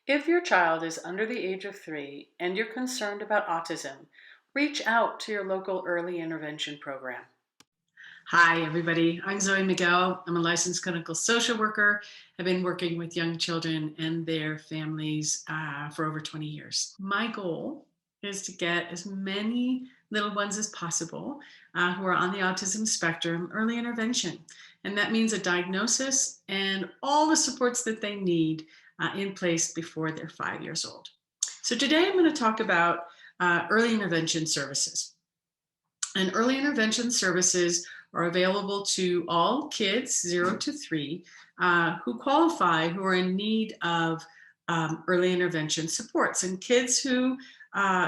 If your child is under the age of 3 and you're concerned about autism, reach out to your local early intervention program. Hi, everybody. I'm Zoe Migel. I'm a licensed clinical social worker. I've been working with young children and their families for over 20 years. My goal is to get as many little ones as possible who are on the autism spectrum early intervention. And that means a diagnosis and all the supports that they need in place before they're 5 years old. So today I'm going to talk about early intervention services. And early intervention services are available to all kids 0 to 3 who qualify, who are in need of early intervention supports. And kids who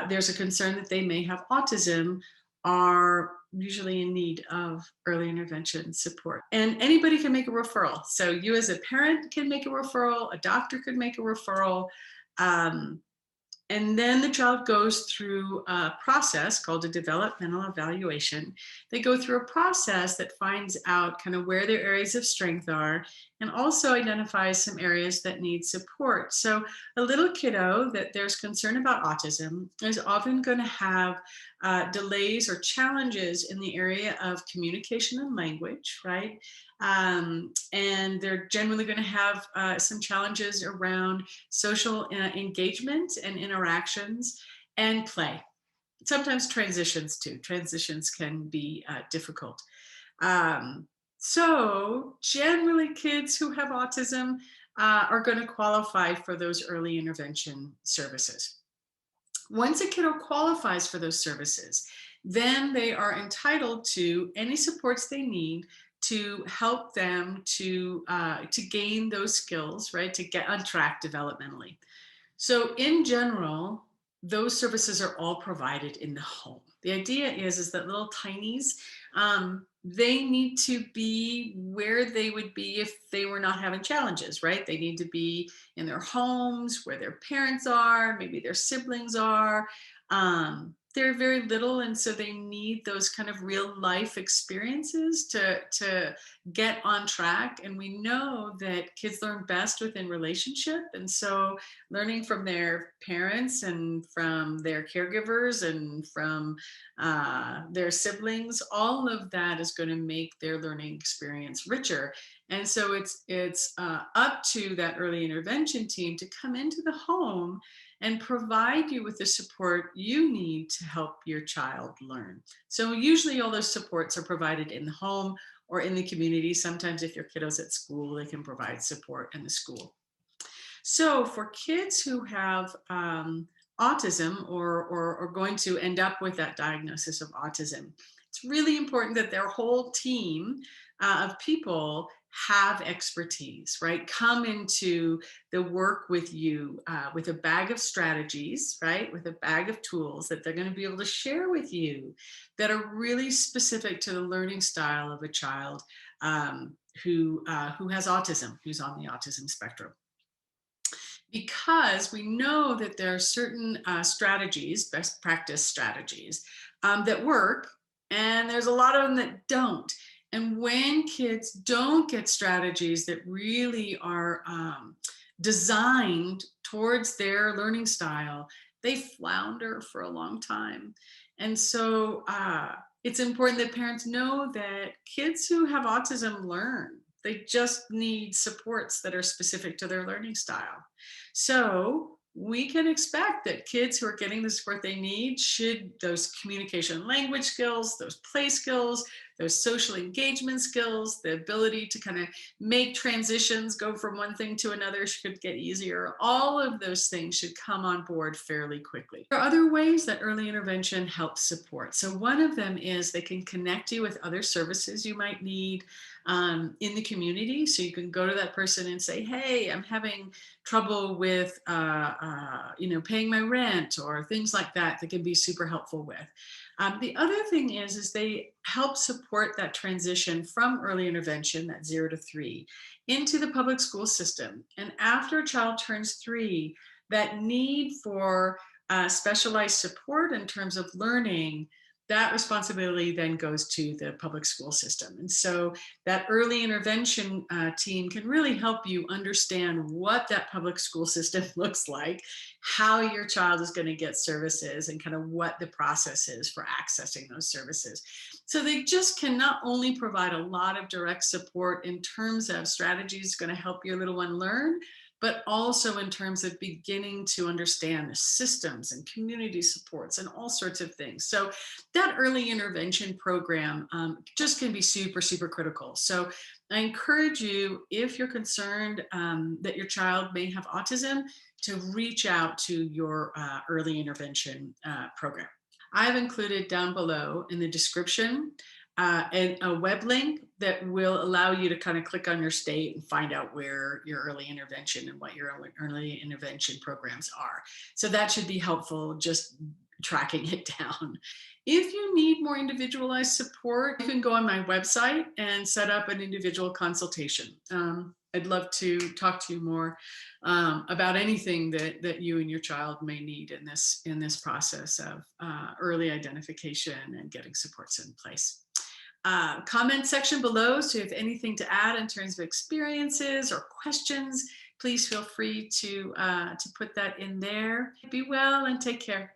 there's a concern that they may have autism are usually in need of early intervention support. And anybody can make a referral. So you as a parent can make a referral, a doctor could make a referral. Um, and then the child goes through a process called a developmental evaluation. They go through a process that finds out kind of where their areas of strength are and also identifies some areas that need support. So, a little kiddo that there's concern about autism is often going to have delays or challenges in the area of communication and language, right? And they're generally going to have some challenges around social engagement and interactions and play. Sometimes transitions too. Transitions can be difficult. So generally kids who have autism are going to qualify for those early intervention services. Once a kiddo qualifies for those services, then they are entitled to any supports they need to help them to gain those skills, right? To get on track developmentally. So in general, those services are all provided in the home. The idea is that little tinies, they need to be where they would be if they were not having challenges, right? They need to be in their homes where their parents are, maybe their siblings are. They're very little, and so they need those kind of real life experiences to get on track. And we know that kids learn best within relationship, and so learning from their parents and from their caregivers and from their siblings, all of that is going to make their learning experience richer. And so it's up to that early intervention team to come into the home and provide you with the support you need to help your child learn. So usually all those supports are provided in the home or in the community. Sometimes if your kiddo's at school, they can provide support in the school. So for kids who have autism or are going to end up with that diagnosis of autism, it's really important that their whole team of people have expertise, right? Come into the work with you with a bag of strategies, right? With a bag of tools that they're going to be able to share with you that are really specific to the learning style of a child who has autism, who's on the autism spectrum, because we know that there are certain strategies, best practice strategies, that work, and there's a lot of them that don't. And when kids don't get strategies that really are designed towards their learning style, they flounder for a long time. And so it's important that parents know that kids who have autism learn. They just need supports that are specific to their learning style. So we can expect that kids who are getting the support they need should those communication and language skills, those play skills, those social engagement skills, the ability to kind of make transitions, go from one thing to another should get easier. All of those things should come on board fairly quickly. There are other ways that early intervention helps support. So one of them is they can connect you with other services you might need in the community. So you can go to that person and say, hey, I'm having trouble with paying my rent or things like that that can be super helpful with. The other thing is they help support that transition from early intervention, that 0 to 3, into the public school system. And after a child turns 3, that need for specialized support in terms of learning, that responsibility then goes to the public school system. And so that early intervention team can really help you understand what that public school system looks like, how your child is going to get services, and kind of what the process is for accessing those services. So they just can not only provide a lot of direct support in terms of strategies going to help your little one learn, but also in terms of beginning to understand the systems and community supports and all sorts of things. So that early intervention program just can be super, super critical. So I encourage you, if you're concerned that your child may have autism, to reach out to your early intervention program. I've included down below in the description and a web link that will allow you to kind of click on your state and find out where your early intervention and what your early intervention programs are. So that should be helpful, just tracking it down. If you need more individualized support, you can go on my website and set up an individual consultation. I'd love to talk to you more about anything that you and your child may need in this process of early identification and getting supports in place. Comment section below. So if you have anything to add in terms of experiences or questions, please feel free to put that in there. Be well and take care.